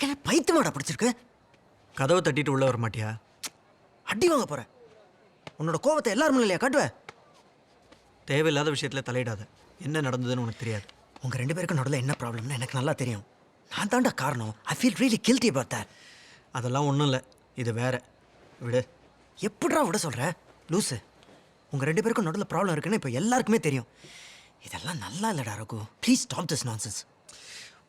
உனக்கு என்ன பைத்தியமாடா பிடிச்சிருக்கு? கதவை தட்டிட்டு உள்ள வர மாட்டியா? அடி வாங்க போற. உன்னோட கோவத்தை எல்லாரும் இல்லையா காட்டுவ? தேவையில்லாத விஷயத்துல தலையிடாத. என்ன நடந்ததுன்னு உனக்கு தெரியாது. உங்க 2 பேருக்கும் நடுவில் என்ன ப்ராப்ளம்னு எனக்கு நல்லா தெரியும். நான் தாண்டா காரணம். I feel really guilty about that. அதெல்லாம் ஒன்றும் இல்லை, இது வேற. விடு. எப்படிடா விட சொல்ற லூசு? உங்க 2 பேருக்கும் நடுவில் ப்ராப்ளம் இருக்குன்னு இப்போ எல்லாருக்குமே தெரியும். இதெல்லாம் நல்லா இல்லடா Raghu. Please stop this nonsense.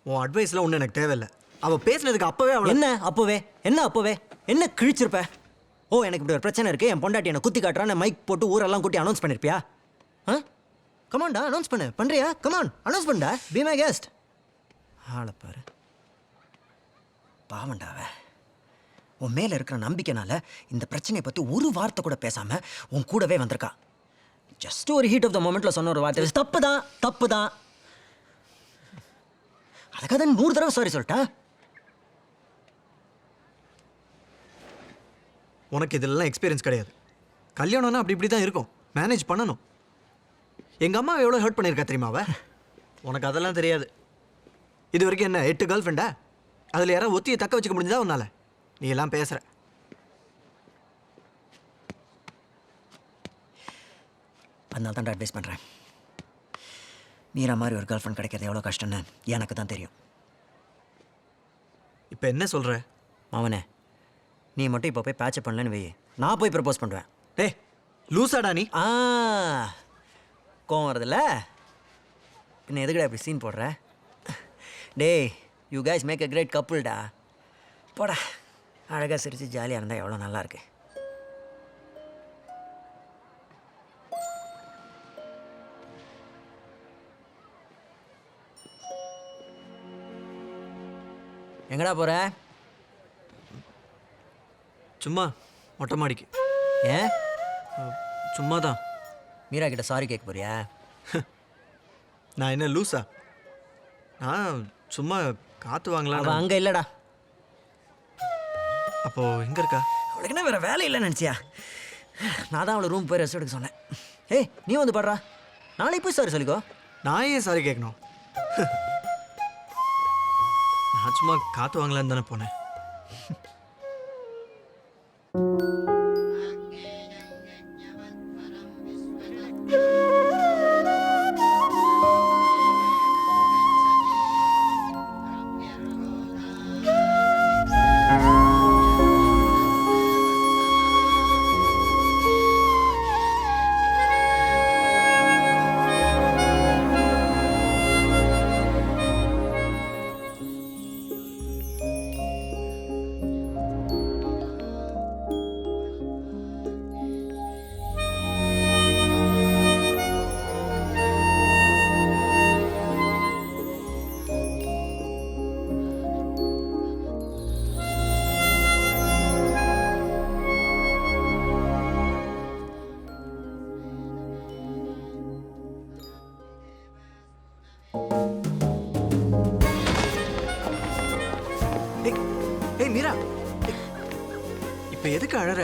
உன் அட்வைஸ்லாம் ஒன்றும் எனக்கு தேவையில்லை. அவள் பேசினதுக்கு அப்போவே அவள் என்ன அப்போவே என்ன கிழிச்சிருப்ப? ஓ, எனக்கு இப்படி ஒரு பிரச்சனை இருக்கு, என் பொண்டாட்டி என்னை குத்தி காட்டுறான்னு மைக் போட்டு ஊரெல்லாம் கூட்டி அனௌன்ஸ் பண்ணிருப்பியா? கமான்டா, அனௌன்ஸ் பண்றியா? கமான், அனௌன்ஸ் பண்ணா. Be my guest. ஆளை பாரு, பாவண்டாவ. உன் மேல இருக்கிற நம்பிக்கைனால இந்த பிரச்சனையை பத்தி ஒரு வார்த்தை கூட பேசாம உன் கூடவே வந்திருக்கா. ஜஸ்ட் ஒரு ஹீட் ஆஃப் த மொமெண்ட்ல சொன்ன ஒரு வார்த்தை தப்பு தான். அதுக்காக தான் 100 தடவை சாரி சொல்லிட்டா. உனக்கு இதெல்லாம் எக்ஸ்பீரியன்ஸ் கிடையாது. கல்யாணம்னா அப்படி இப்படி தான் இருக்கும், மேனேஜ் பண்ணணும். எங்கள் அம்மா எவ்வளோ ஹர்ட் பண்ணியிருக்கா தெரியுமா அவ? உனக்கு அதெல்லாம் தெரியாது. இது வரைக்கும் என்ன 8 கேர்ள் ஃப்ரெண்டா? அதில் யாராவது ஒத்தியை தக்க வச்சுக்க முடிஞ்சதா உன்னால? நீ எல்லாம் பேசுகிற. அதனால தான் அட்வைஸ் பண்ணுறேன். மீரா மாதிரி ஒரு கேர்ள் ஃப்ரெண்ட் கிடைக்கிறது எவ்வளோ கஷ்டம்னு எனக்கு தான் தெரியும். இப்போ என்ன சொல்கிற? அவனே, நீ மட்டும் இப்போ போய் பேட்சப் பண்ணலன்னு வை, நான் போய் ப்ரப்போஸ் பண்ணுவேன். டேய் லூசாடா நீ. கோவம் வருதுல்ல? பின்ன எதுக்குடா இப்படி சீன் போடுற? டேய், you guys make a great கப்புள்டா. போடா, அழகாக சிரித்து ஜாலியாக இருந்தால் எவ்வளோ நல்லாயிருக்கு. எங்கடா போகிற? சும்மா மொட்டை மாடிக்கு. ஏன்? சும்மா தான். மீரா கிட்ட சாரி கேட்க போறியா? நான் என்ன லூஸா? நான் சும்மா காற்று வாங்கலாம். அவள் அங்கே இல்லைடா. அப்போ எங்கே இருக்கா? அவளுக்கு என்ன வேறு வேலை இல்லைன்னு நினச்சியா? நான் தான் அவளை ரூம் போய் ரெஸ்ட் எடுக்க சொன்னேன். ஏய், நீ வந்து பாடுறா, நாளைக்கு போய் சாரி சொல்லிக்கோ. நான் ஏன் சாரி கேட்கணும்? நான் சும்மா காற்று வாங்கலான்னு தானே போனேன். மீரா, இப்ப எதுக்கு அழற?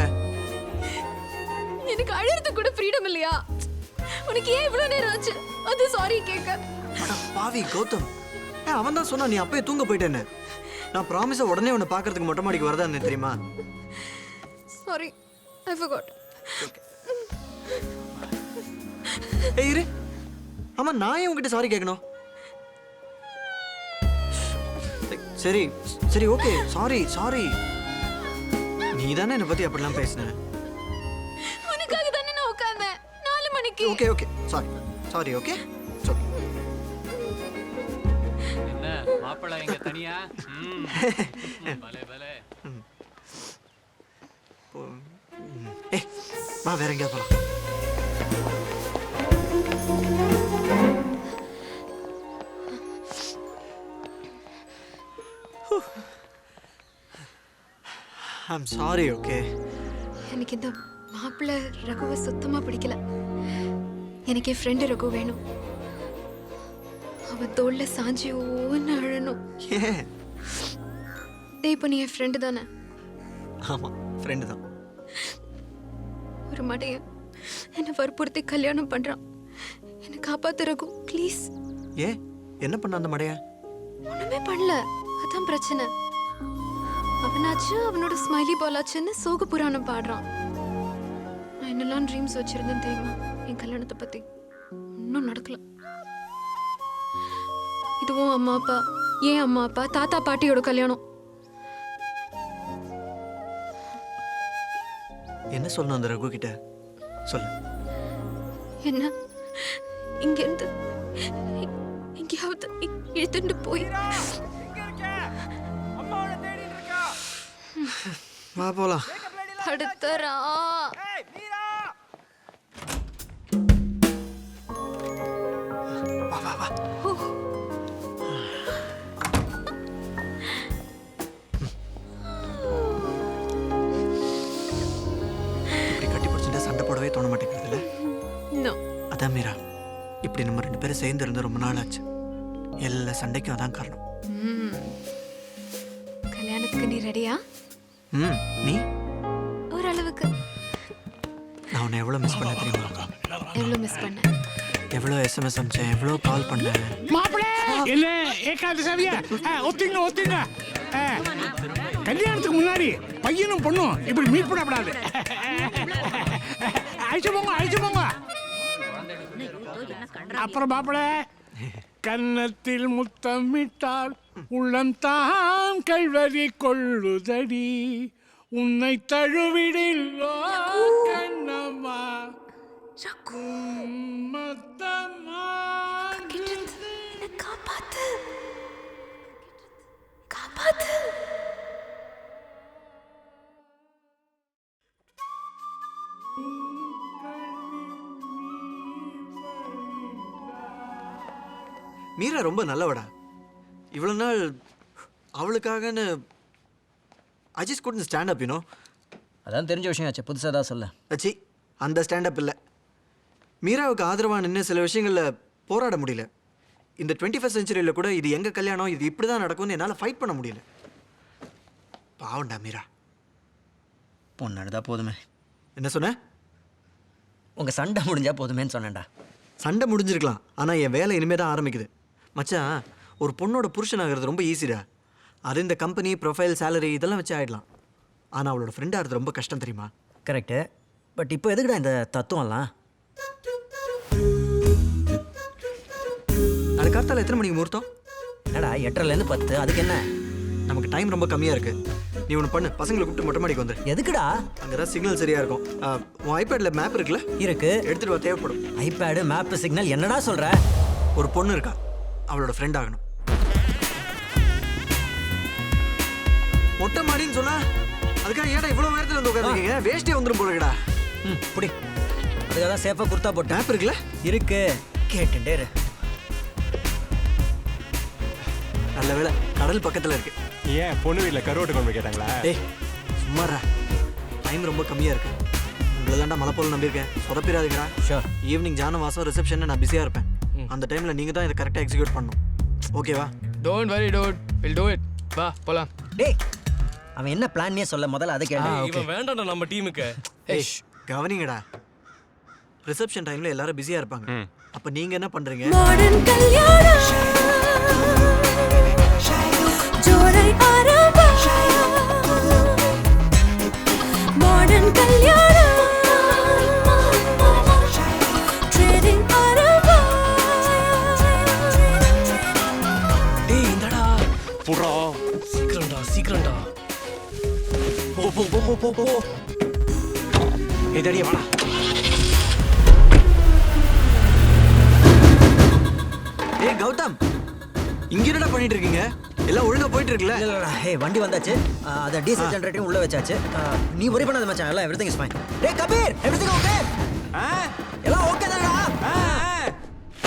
எனக்கு அழறது கூட ஃப்ரீடம் இல்லையா? உனக்கு ஏன் இவ்வளவு நேரம் ஆச்சு அது சாரி கேட்க? அட பாவி கௌதம், அவன் தான் சொன்னா நீ அப்பயே தூங்க போயிட்டேன்னு. நான் ப்ராமிஸா உடனே உன்னை பார்க்கறதுக்கு மொட்டை மாடிக்கு வரதா இருந்தேன் தெரியுமா? Sorry, I forgot. ஏய் இரு, ஆமா நான் ஏன் உன்கிட்ட சாரி கேட்கணும்? சரி சரி ஓகே, சாரி. நீ தானே என்னை பத்தி அப்படிலாம் பேசின. உனக்காக தானே நான் உட்கார்ந்தேன் 4 மணிக்கு. Okay sorry okay. என்ன மாப்பிள்ளை எங்க தனியா? பலே பலே. ஏய் வா, வேற எங்கேயா போலாம். I'm sorry, okay? எனக்கு இந்த மாப்பிள்ளை ரகுவை சுத்தமா பிடிக்கல. எனக்கு என் ஃப்ரெண்டு ரகு வேணும். அவன் தோல்ல சாஞ்சி ஓன்னு அழணும். ஏன்? டேய், இப்போ நீ என் ஃப்ரெண்டு தானே? ஆமா, ஃப்ரெண்டு தான். ஒரு மடையன் என்னை வற்புறுத்தி கல்யாணம் பண்றான். என்னை காப்பாத்து ரகு, ப்ளீஸ். ஏன்? என்ன பண்ண அந்த மடையா? ஒண்ணுமே பண்ணல, அதான் பிரச்சனை. அவனாச்சு அவனோட ஸ்மைலி பாலாச்சுன்னு சோக புராணம் பாடுறான். நான் என்னெல்லாம் ட்ரீம்ஸ் வச்சிருந்தேன் தெரியுமா என் கல்யாணத்தை பத்தி? இன்னும் நடக்கல. இதுவும் அம்மா அப்பா, ஏன் அம்மா அப்பா, தாத்தா பாட்டியோட கல்யாணம். என்ன சொல்லணும் அந்த ரகு கிட்ட சொல்லு. என்ன இங்கிருந்து எங்கேயாவது இழுத்துட்டு போய் வா போலாம். படுத்துறா. வா வா வா. இப்படி கட்டி பிடிச்சிட்டு சண்டை போடவே தோண மாட்டேங்குதுல்ல? நோ. அதான் மீரா, இப்படி நம்ம 2 பேரும் சேர்ந்து இருந்து ரொம்ப நாள் ஆச்சு. எல்லா சண்டைக்கும் அதான் காரணம். கல்யாணத்துக்கு நீ ரெடியா? நீ? ஓரளவுக்கு. நான் உன்னை எவ்வளோ மிஸ் பண்ண தெரியுமா? எவ்வளோ மிஸ் பண்ண? எவ்வளோ எஸ்எம்எஸ் அனுப்பிச்சேன், எவ்வளோ கால் பண்ணேன். மாப்பிளே என்ன ஏகாது சாவியா? ஒத்திங்க ஒத்திங்க. கல்யாணத்துக்கு முன்னாடி பையனும் பொண்ணும் இப்படி மீட் பண்ணக்கூடாது. அழிச்சு போங்க. அப்புறம் மாப்பிளே, கன்னத்தில் முத்தமிட்டால் உள்ளம் தான் கல்வரி கொள்ளுதடி, உன்னை தழுவிடில் கண்ணம்மா காப்பாத்து காப்பாத்து. மீரா ரொம்ப நல்லவடா. இவ்வளோ நாள் அவளுக்காகன்னு I just couldn't stand up, you know. அதான் தெரிஞ்ச விஷயம் ஆச்சு, புதுசாக தான் சொல்ல. அச்சி, அந்த ஸ்டாண்டப் இல்லை. மீராவுக்கு ஆதரவாக நின்று சில விஷயங்களில் போராட முடியல. இந்த 21st centuryல கூட இது எங்கள் கல்யாணம், இது இப்படி தான் நடக்கும்னு என்னால் ஃபைட் பண்ண முடியல. பாவண்டா மீரா. பொண்ணாடுதா போதுமே. என்ன சொன்ன? உங்கள் சண்டை முடிஞ்சா போதுமேன்னு சொன்னேன்டா. சண்டை முடிஞ்சிருக்கலாம், ஆனால் என் வேலை இனிமேல் தான் ஆரம்பிக்குது. மச்சான், ஒரு பொண்ணோட புருஷன் ஆகிறது ரொம்ப ஈஸிடா. அது இந்த கம்பெனி, ப்ரொஃபைல், சேலரி இதெல்லாம் வச்சு ஆகிடலாம். ஆனால் அவளோட ஃப்ரெண்டாக ஆகிறது ரொம்ப கஷ்டம் தெரியுமா? கரெக்டு. பட் இப்போ எதுக்குடா இந்த தத்துவம்லாம்? நாளைக்கு காத்தால எத்தனை மணிக்கு முகூர்த்தம்? என்னடா 8:30லேருந்து 10, அதுக்கு என்ன? நமக்கு டைம் ரொம்ப கம்மியாக இருக்குது. நீ ஒன்று பண்ணு, பசங்களை கூப்பிட்டு மொட்டை மாடிக்கு வந்துரு. எதுக்குடா? அங்கே தான் சிக்னல் சரியாக இருக்கும். உன் ஐபேடில் மேப் இருக்குல்ல? இருக்கு. எடுத்துகிட்டு வா, தேவைப்படும். ஐபேடு, மேப்பு, சிக்னல் என்னடா சொல்கிற? ஒரு பொண்ணு இருக்கா, அவளோட ஃப்ரெண்ட் ஆகணும். மொட்டை மாடின்னு சொன்னா அதுக்காக ஏடா இவ்வளோ நேரத்தில் வந்து உட்காந்துருக்கீங்க? வேஸ்டே வந்துடும் போலடா. புடி. அதுக்காக தான் சேஃபாக குர்த்தா போட்டேன். மேப் இருக்குல்ல? இருக்கு. கேட்டுட்டே இரு. நல்ல வேளை கடல் பக்கத்தில் இருக்கு. ஏன் பொண்ணு வீட்டில் கருவாட்டு குழம்பு கேட்டாங்களா? ஏய் சும்மாடா, டைம் ரொம்ப கம்மியாக இருக்கு. உங்களை தான்டா மலை போல நம்பியிருக்கேன், சொதப்பிடாதீங்கடா. ஷோர். ஈவினிங் ஜான வாசம் ரிசப்ஷன் நான் பிஸியாக இருப்பேன். அந்த டைமில் நீங்கள் தான் இதை கரெக்டாக எக்ஸிக்யூட் பண்ணணும். ஓகேவா? Don't worry, dude. We'll do it. வா போலாம். டேய், அவன் என்ன பிளான்னே சொல்ல, முதல்ல அதை கேளு. இவன் வேண்டாம்டா நம்ம டீமுக்கு. ஏய் கவனிங்கடா, ரிசப்ஷன் டைமில் எல்லாரும் பிஸியாக இருப்பாங்க. அப்போ நீங்கள் என்ன பண்ணுறீங்க? மாடர்ன் கல்யாணம் ஜோரை ஆரம்பா மாடர்ன் கல்யாணம் ட்ரேடிங் ஆரம்பா. டேய் இந்தடா புறா, சீக்கிரம்டா. போ. ஏதடியே வாடா. ஏய் கௌதம், இங்க என்னடா பண்ணிட்டு இருக்கீங்க? எல்லாம் ஒழுங்கா போயிட்டு இருக்குல்ல? இல்லடா, ஹே வண்டி வந்தாச்சு. அத டீசல் ஜெனரேட்டர் உள்ள வச்சாச்சு. நீ worry பண்ணாத மச்சான், எல்லாம் everything is fine. டேய் கபீர், everything okay? எல்லாம் ஓகே தானடா?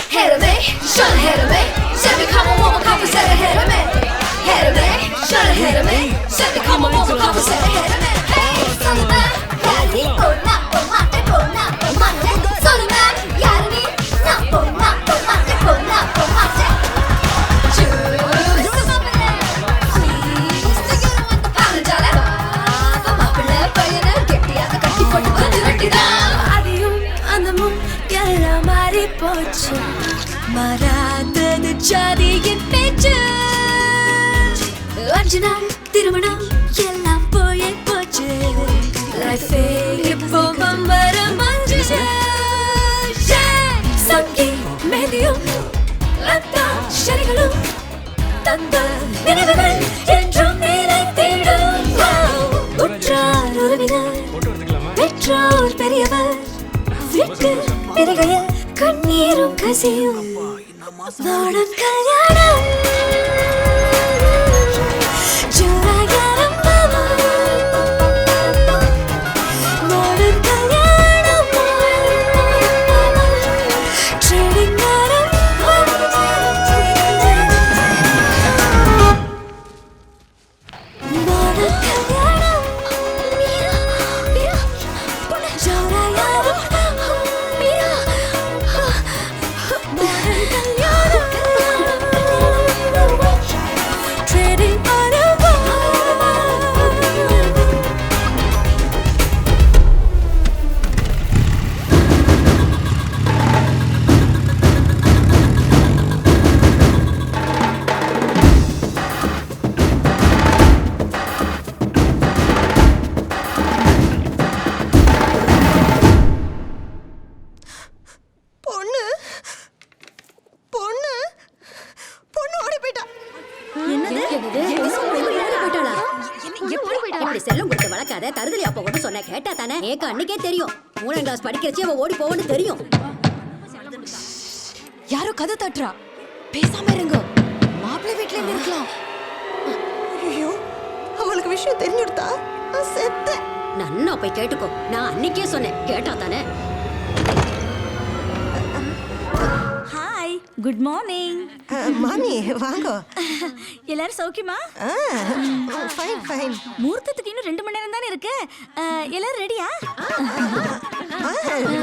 Ahead of me, shut ahead of me. Said me come on, woman, come and set ahead of me. Ahead of me, shut ahead of me. Said me come on, woman, come and set ahead of me. Hey, Solomon, யாரு பொண்ணா பொம்மாட்டே பொண்ணா பொம்மாட்டே Solomon, யாரு நீ நான் பொண்ணா பொம்மாட்டே பொண்ணா பொம்மாட்டே. Choose மாப்பிள்ளை, please together with the பாலஞ்சாலை. மாப்பிள்ளை பையனை கெட்டியாக கட்டி போட்டு கொஞ்சம் வெட்டிதான். அதையும் அந்தமும் எல்லாம் மாறி போச்சு, மாறாதது ஜாதியின் பேச்சு. 5 நாள் திருமணம் தந்த நினைவுகள் என்றும் நிலைத்திடும். உற்றார் உறவினர் பெற்றோர் பெரியவர் விட்டு பிரிகையில் கண்ணீரும் கசியும் நாடன் கல்யாணம் ஜோராயாரம் மாமா நாடன் கல்யாணம் ட்ரெடிங் நாடம் நாடன் கல்யாணம் மீரா மீரா பொண்ணு ஜோராயாரம் மீரா நாடன் கல்யாணம் ட்ரெடிங் நாடம் பொண்ணு பொண்ணு பொண்ணு ஓடி போயிட்டா. இப்படி செல்லம் கொடுத்து வளர்க்காத தருதலி அப்ப கூட சொன்ன கேட்டா தானே ஏக்க அன்னைக்கே தெரியும் 3ஆம் கிளாஸ் படிக்கிறச்சே அவ ஓடி போவன்னு தெரியும். யாரோ கதை தட்டுறா, பேசாம இருங்க. மாப்பிள்ளை வீட்ல இருந்து இருக்கலாம். ஐயோ, அவளுக்கு விஷயம் தெரிஞ்சுடுதா? நான் செத்தேன். நன்னா போய் கேட்டுக்கோ, நான் அன்னைக்கே சொன்னேன் கேட்டா தானே. Hi, good morning. மாமி வாங்க. எல்லாரும் சௌக்கியமா? Fine fine. முகூர்த்தத்துக்கு இன்னும் 2 மணி நேரம் தானே இருக்கு. எல்லாரும் ரெடியா?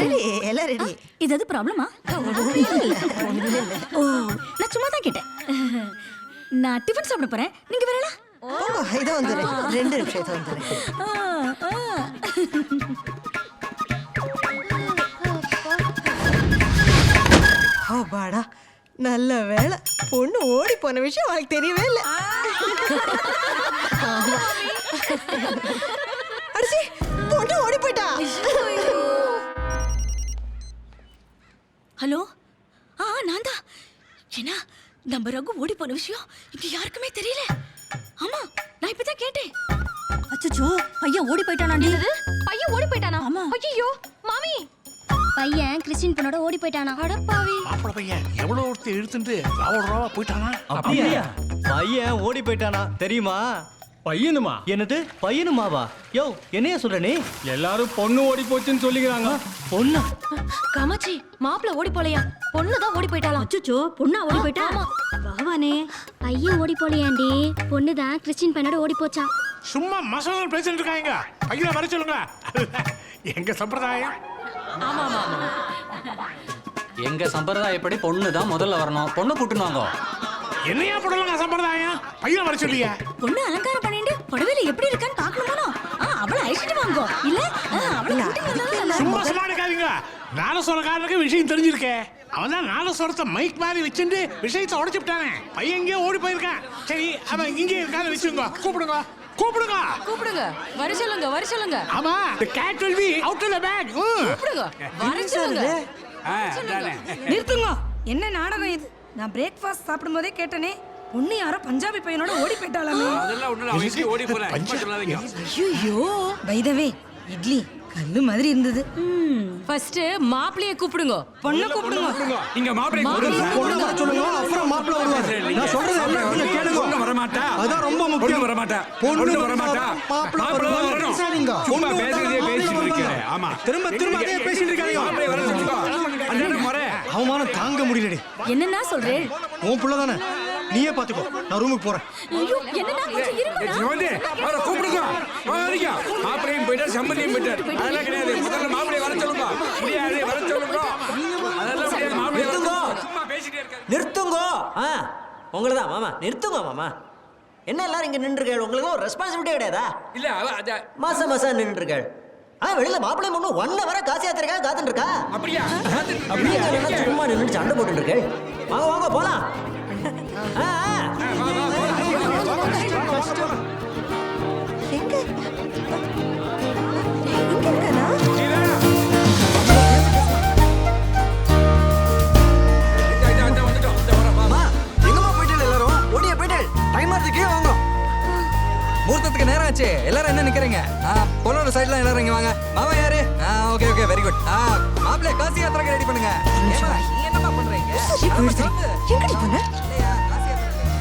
ரெடி, எல்லாம் ரெடி. இது ப்ராப்ளமா? ஓ, நான் சும்மா தான் கேட்டேன். நான் டிஃபன் சாப்பிட போறேன், நீங்க வரல? ஓ, இதோ வந்துறேன். 2 நிமிஷம் இதோ வந்துறேன். ஓ பாடா, நல்ல வேளை பொண்ணு ஓடி போன விஷயம் அவளுக்கு தெரியவே இல்லை. அடிச்சி, பொண்ணு ஓடி போயிட்டா. ஹலோ, நான் தான். ஏன்னா நம்ம ரகு ஓடி போன விஷயம் இங்க யாருக்குமே தெரியல. ஆமா, நான் இப்பதான் கேட்டேன். அச்சச்சோ, பையன் ஓடி போயிட்டானாண்டி. பையன் ஓடி போயிட்டானா? ஆமா. ஐயோ மாமி, பையன் கிறிஸ்டின் பொண்ணோட ஓடி போயிட்டானா. அடப்பாவி. மாப்பிள பையன் எவ்வளோ ஒருத்தர் இழுத்துட்டு ராவா போயிட்டானா? அப்படியா? பையன் ஓடி போயிட்டானா தெரியுமா? பையனுமா? என்னது பையனுமாவா? யோ, என்னைய சொல்ற நீ? எல்லாரும் பொண்ணு ஓடி போச்சுன்னு சொல்லிக்கிறாங்க. பொண்ணா? காமாட்சி, மாப்பிள்ளை ஓடி போலையா, பொண்ணு தான் ஓடி போயிட்டாளாம். அச்சச்சோ, பொண்ணா ஓடி போயிட்டா? பகவானே, பையன் ஓடி போலையாண்டி, பொண்ணு தான் கிறிஸ்டின் பொண்ணோட ஓடி போச்சான். சும்மா மசாலா பேசிட்டு இருக்காங்க. பையனை வர சொல்லுங்க. எங்க சம்பிரதாயம். எங்க சம்பிரதாயப்படி பொண்ணு தான் முதல்ல வரணும். பொண்ணு கூட்டுன்னு வாங்க. என்னையா போடலாங்க சம்பிரதாயம்? பையனை வர சொல்லியா? பொண்ணு அலங்காரம் பண்ணிட்டு புடவையில எப்படி இருக்கான்னு பாக்கணுமானோ? அவளை அழைச்சிட்டு வாங்கோ. இல்ல அவளை கூட்டிட்டு வந்தாலும் நல்லா சும்மா சொல்லாடுக்காதீங்க. நாடஸ்வரக்காரனுக்கு விஷயம் தெரிஞ்சிருக்கே. அவன் தான் நாடஸ்வரத்தை மைக் மாதிரி வச்சுட்டு விஷயத்தை உடைச்சு விட்டானே. பையன் எங்கேயோ ஓடி போயிருக்கான். சரி, அவன் இங்கே இருக்கான்னு வச்சுங்க. கூப்பிடுங்க கூப்பிடுங்க கூப்பிடுங்க, வர சொல்லுங்க, வர சொல்லுங்க. ஆமா, the cat will be out of the bag. கூப்பிடுங்க, வர சொல்லுங்க. நிறுத்துங்க. என்ன நாடகம் இது? நான் பிரேக்ஃபாஸ்ட் சாப்பிடும் போதே கேட்டனே, பொண்ணு யாரோ பஞ்சாபி பையனோட ஓடி போயிட்டாளாமே. அதெல்லாம் ஒண்ணு அவன் எங்கேயும் ஓடி போல. சொல்லாதீங்க. ஐயோ, பை த வே, இட்லி கல்லு மாதிரி இருந்தது. ஃபர்ஸ்ட் மாப்பிளைய கூப்பிடுங்க, பொண்ணு கூப்பிடுங்க. நீங்க மாப்பிள்ளை பொண்ணு வர சொல்லுங்க, அப்புறம் மாப்பிள்ளை வருவாரு. நான் சொல்றது எல்லாம் கேளுங்க. பொண்ணு வர மாட்டா. அதான் ரொம்ப முக்கியம். வர மாட்டா. பொண்ணு வர மாட்டா. மாப்பிள்ளை வரணும். பேசாதீங்க. சும்மா பேசுறதே பேசிட்டு இருக்கீங்க. ஆமா, திரும்ப திரும்ப அதே பேசிட்டு இருக்காதீங்க. மாப்பிள்ளை வர சொல்லுங்க. அதான முறை. அவமானம் தாங்க முடியலடி. என்னன்னா சொல்றேன்? உன் புள்ள தானே, நீயே பாத்துக்கோ. நான் ரூமுக்கு போறேன். ஐயோ, என்னன்னா கொஞ்சம் இருங்க. வந்து அவரை கூப்பிடுங்க. வாங்க. மாப்பிள்ளையும் போயிட்டார், சம்பந்தியும் போயிட்டார். அதெல்லாம் கிடையாது. முதல்ல மாப்பிள்ளையை வர சொல்லுங்க. முடியாது, வர சொல்லுங்க. அதெல்லாம் முடியாது. மாப்பிள்ளையை வர சொல்லுங்க. சும்மா பேசிட்டே இருக்காரு. நிறுத்துங்கோ. உங்களை தான் மாமா, நிறுத்துங்க மாமா. என்ன எல்லாரும் இங்க நின்றுகள்? உங்களுக்கு ஒரு ரெஸ்பான்சிபிலிட்டி கிடையாதா? இல்ல மாசம் நின்றுகள். வெளியில மாப்பிள்ளை பொண்ணு 1 hour காசு யாத்திரைக்கா காத்துட்டு இருக்கா. அப்படியா? அப்படியே சும்மா நின்று சண்டை போட்டு இருக்கு. வாங்க வாங்க போலாம். எங்க இங்க இருக்கானா? எங்கம்மா போயிட்டு எல்லாரும்? ஓடியா போயிட்டு? என்னாச்சு எல்லாரும் என்ன நிக்கிறீங்க பொண்ணோட சைடுல எல்லாரும் இங்க வாங்க மாமா யாரு ஓகே ஓகே வெரி குட் மாப்பிள்ளை காசி யாத்திரைக்கு ரெடி பண்ணுங்க என்னமா பண்றீங்க எங்கடி போன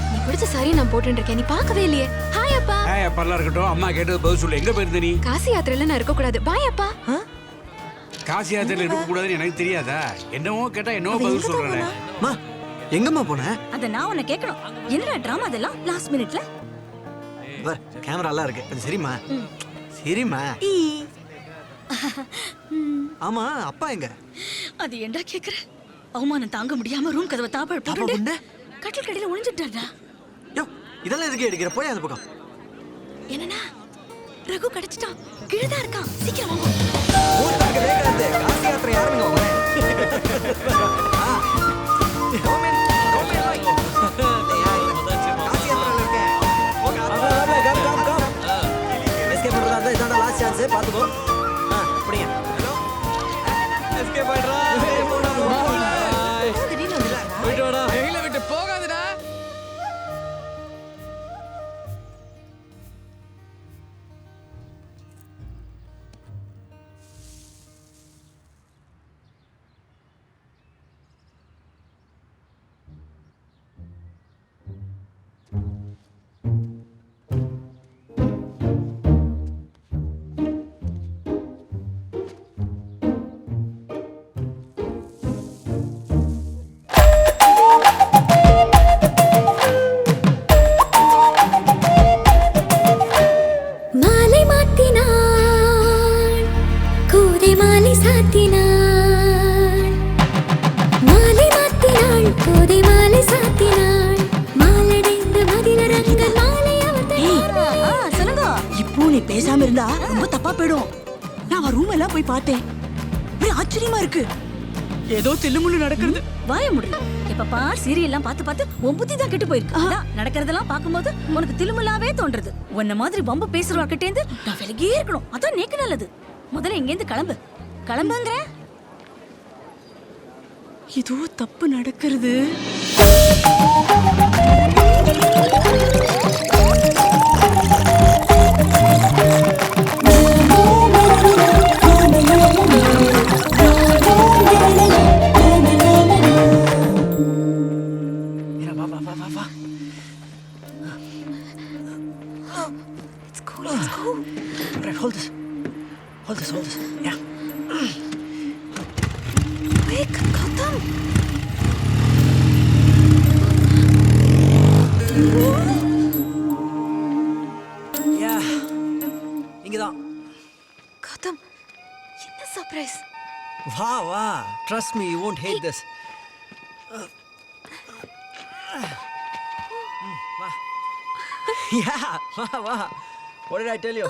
நீ பிடிச்ச சாரி நான் போட்டுட்டு இருக்கேன் நீ பார்க்கவே இல்லையே ஹாய் அப்பா அப்பெல்லாம் இருக்கட்டும் அம்மா கேட்டது பதில் சொல்லு எங்க போயிருந்த நீ காசி யாத்திரையில நான் இருக்க கூடாது பாய் அப்பா காசி யாத்திரையில இருக்க கூடாதுன்னு எனக்கு தெரியாதா என்னவோ கேட்டா என்னவோ பதில் சொல்றேன் மா எங்கம்மா போன அத நான் உன்னை கேட்கணும் என்னடா டிராமா அதெல்லாம் லாஸ்ட் மினிட்ல கேமரா எல்லாம் இருக்கு கொஞ்சம் சரிம்மா சரிம்மா ஆமா அப்பா எங்க அது ஏன்டா கேக்குற அவமானம் தாங்க முடியாம ரூம் கதவை தாப்பாள் போட்டு கட்டில் கடையில ஒளிஞ்சிட்டாரா யோ இதெல்லாம் எதுக்கு எடுக்கிற போய் அந்த பக்கம் என்னன்னா ரகு கிடைச்சிட்டான் கீழதான் இருக்கான் சீக்கிரம் வாங்க காசி யாத்திரை யாருங்க பாத்துக்கோ அப்படியே விட்டு போகாதுடா பேசாம இருந்தா ரொம்ப தப்பா போயிடும் நான் ரூம் எல்லாம் போய் பார்த்தேன் ஒரே ஆச்சரியமா இருக்கு ஏதோ தில்லுமுள்ளு நடக்கிறது வாய முடியல இப்ப பார் சீரியல் எல்லாம் பார்த்து பார்த்து உன் புத்தி தான் கெட்டு போயிருக்கு நடக்கிறதெல்லாம் பார்க்கும்போது உனக்கு தில்லுமுள்ளாவே தோன்றது உன்ன மாதிரி வம்பு பேசுறவாக்கிட்டேந்து நான் விலகியே இருக்கணும் அதான் நேக்கு நல்லது முதல்ல இங்கேருந்து கிளம்புங்கிற ஏதோ தப்பு நடக்கிறது Hold this. Yeah. Quick, Gautam. Yeah. இங்கதான். Gautam, என்ன சர்ப்ரைஸ்? வா. Trust me, you won't hate this. வா. Yeah, வா. What did I tell you?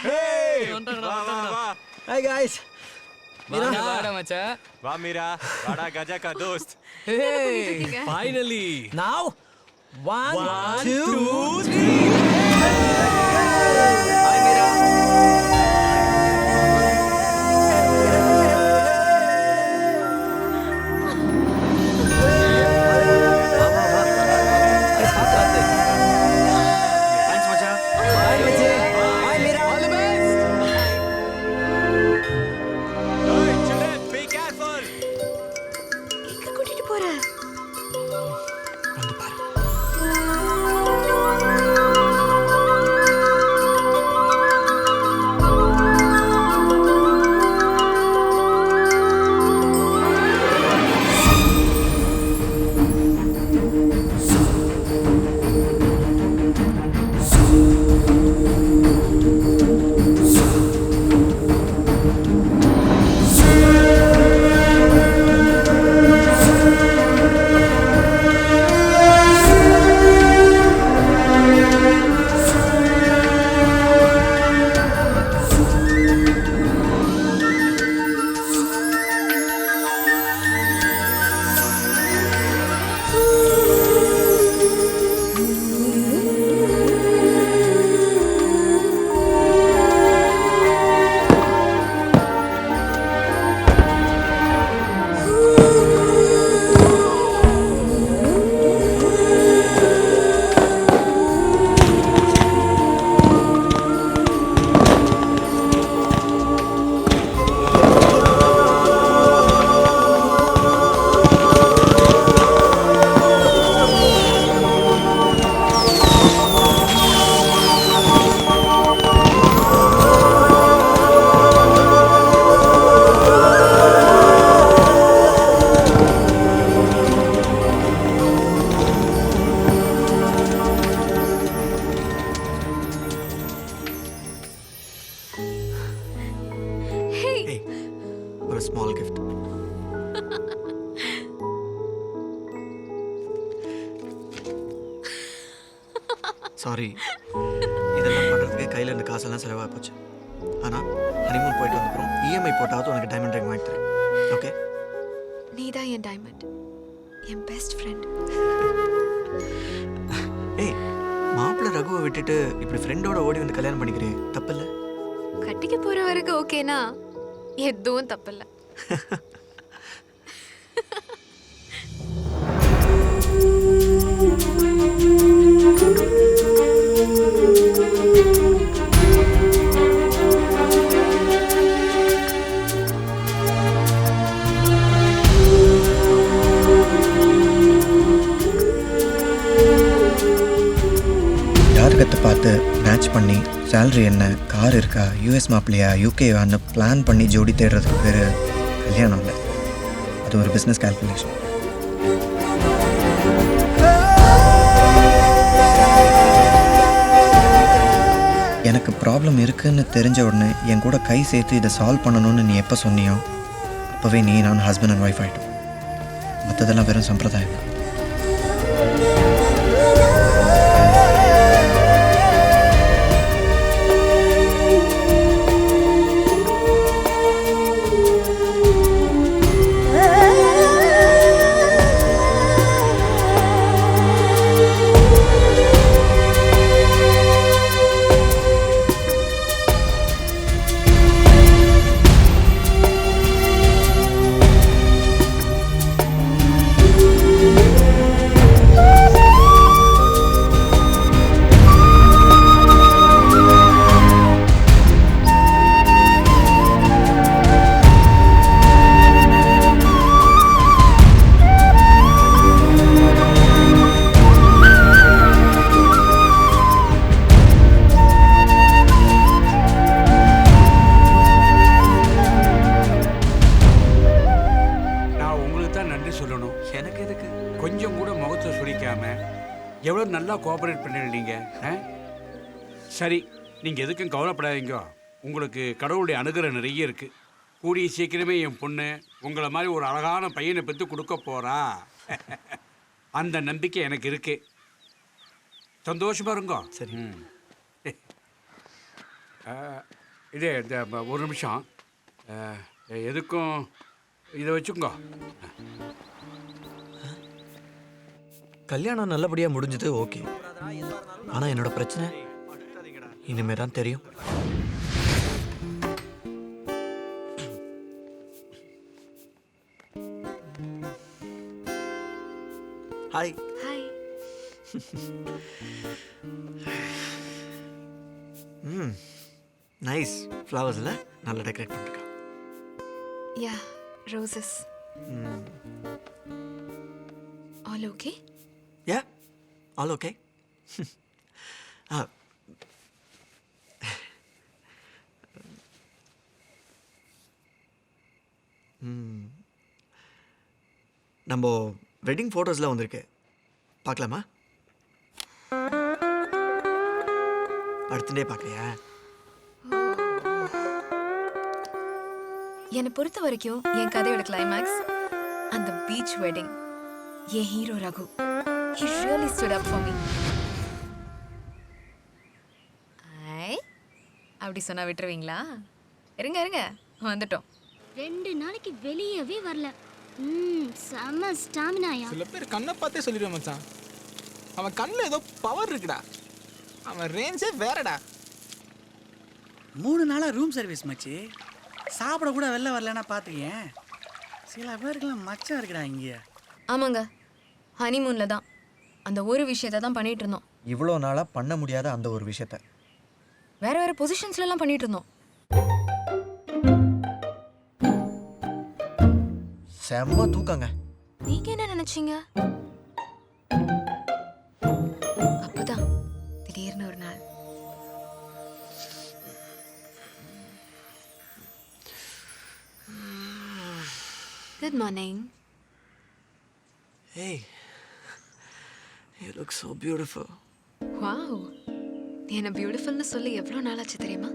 Hey! Hi guys. Mira. வாடா மச்சான். வா மீரா. வாடா கஜா கா Dost. Hey! Finally. Now 1 2 3. Hi Mira. Sorry, இதெல்லாம் பண்ணுறதுக்கு கையில் இருந்த காசெல்லாம் செலவாக போச்சு. ஆனால் ஹனிமூன் போயிட்டு வந்தப்புறம் இஎம்ஐ போட்டாவது உனக்கு டைமண்ட் ரிங் வாங்கி தரேன். ஓகே? நீ தான் என் டைமண்ட், என் பெஸ்ட் ஃப்ரெண்ட். ஏய், மாப்பிள்ளை ரகுவை விட்டுட்டு இப்படி ஃப்ரெண்டோட ஓடி வந்து கல்யாணம் பண்ணிக்கிறே, தப்பில்லை? கட்டிக்க போற வரைக்கும் ஓகேனா எதுவும் தப்பில்ல. ஜாதகத்தை பார்த்து மேட்ச் பண்ணி சேலரி என்ன, கார் இருக்கா, யூஎஸ் மாப்பிள்ளையா யூகேவான்னு பிளான் பண்ணி ஜோடி தேடுறதுக்கு பேர் கல்யாணம் இல்லை, அது ஒரு பிஸ்னஸ் கால்குலேஷன். எனக்கு ப்ராப்ளம் இருக்குன்னு தெரிஞ்ச உடனே என் கூட கை சேர்த்து இதை சால்வ் பண்ணணும்னு நீ எப்போ சொன்னியோ அப்போவே நீ நான் ஹஸ்பண்ட் அண்ட் ஒய்ஃப் ஆகிட்டோம். மற்றதெல்லாம் வெறும் சம்பிரதாயம். எனக்கு எதுக்கு? கொஞ்சம் கூட முகத்தை சுழிக்காம எவ்வளோ நல்லா கோஆபரேட் பண்ணிருந்தீங்க. சரி, நீங்கள் எதுக்கும் கவலைப்படாதீங்க. உங்களுக்கு கடவுளுடைய அனுகிரகம் நிறைய இருக்கு. கூடிய சீக்கிரமே என் பொண்ணு உங்களை மாதிரி ஒரு அழகான பையனை பெற்று கொடுக்க போறா. அந்த நம்பிக்கை எனக்கு இருக்கு. சந்தோஷமா இருங்கோ. சரி. இதே இந்த ஒரு நிமிஷம் எதுக்கும் இதை வச்சுக்கோங்க. கல்யாணம் நல்லபடியாக முடிஞ்சது, ஓகே. ஆனால் என்னோட பிரச்சனை இனிமே தான் தெரியும். ஹாய். ஹாய். நைஸ் ஃப்ளவர்ஸில் நல்லா டெக்கரேட் பண்ணிருக்கா. Yeah, roses. All okay? Yeah, all okay. நம்ம வெட்டிங் ஃபோட்டோஸ்லாம் வந்திருக்கு, பார்க்கலாமா? அடுத்தே பார்க்கலையா? என்னை பொறுத்த வரைக்கும் என் கதையோட கிளைமேக்ஸ் அந்த beach wedding. N hero Raghu, he really stood up for me. அப்படி சொன்னா விட்டுருவீங்களா? இருங்க இருங்க, வந்துட்டோம். 2 நாளைக்கு வெளியவே வரல. செம ஸ்டாமினாயா. சில பேர் கண்ணை பார்த்தே சொல்லிடுவேன் மச்சான். அவன் கண்ணில் ஏதோ பவர் இருக்குடா. அவன் ரேஞ்சே வேறடா. 3 நாளா ரூம் சர்வீஸ் மச்சி. சாப்பிட கூட வெளில வரலன்னா பார்த்துக்கேன். சில பேருக்குலாம் மச்சம் இருக்குடா இங்கே. ஆமாங்க, ஹனிமூனில் தான் அந்த ஒரு விஷயத்தை தான் பண்ணிட்டு இருந்தோம். இவ்வளோ நாளாக பண்ண முடியாத அந்த ஒரு விஷயத்த வேற வேற பொசிஷன்ஸ்லாம் பண்ணிட்டு இருந்தோம். செம்ம தூக்கங்க. நீங்க என்ன நினைச்சீங்க? அப்பதான் திடீர்னு ஒரு நாள் Good morning. Hey, you look so beautiful. Wow. நீ என்ன பியூட்டிஃபுல்னு சொல்லி எவ்வளோ நாளாச்சு தெரியுமா?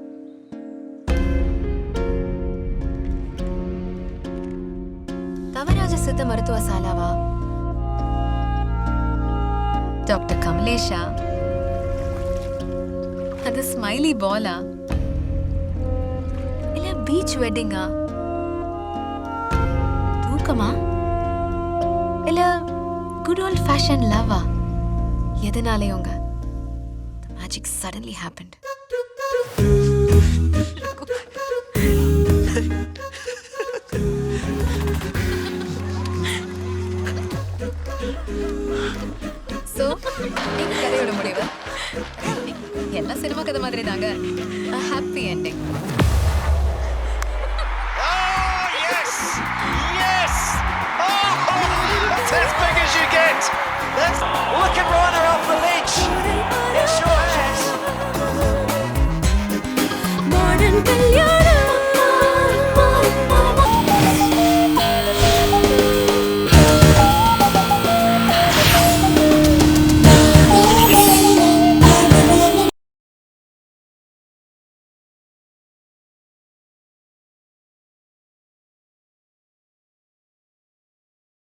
கவராஜ சித்த மருத்துவசாலாவா, டாக்டர் கமலேஷா, அது ஸ்மைலி பாலா இல்ல பீச் வெட்டிங்கா? தூக்கமா இல்ல குட் ஓல்ட் ஃபேஷன் லவ்வா? எதனாலயோங்க? The magic suddenly happened. So, இந்த கதையோட முடிவு எல்லா சினிமா கதை மாதிரி தாங்க. A happy ending. Yes! Yes! Oh, that's as big as you get. That's